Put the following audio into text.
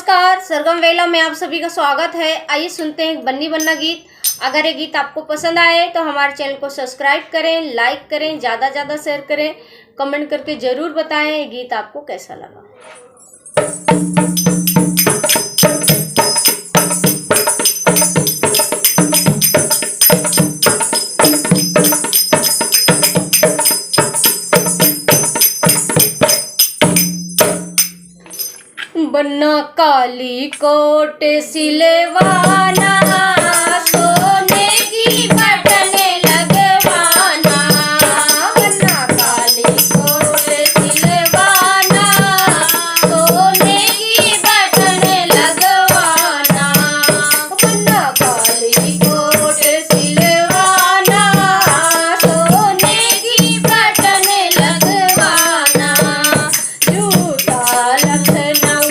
नमस्कार, सरगम वेला में आप सभी का स्वागत है। आइए सुनते हैं बन्नी बन्ना गीत। अगर ये गीत आपको पसंद आए तो हमारे चैनल को सब्सक्राइब करें, लाइक करें, ज़्यादा ज़्यादा शेयर करें, कमेंट करके ज़रूर बताएं ये गीत आपको कैसा लगा। बन्ना काली कोट सिलवाना, सोने की बटन लगवाना। बन्ना काली कोट सिलवाना, सोने की बटन लगवाना। बन्ना काली कोट सिलवाना, सोने की बटन लगवाना। जूता लखनऊ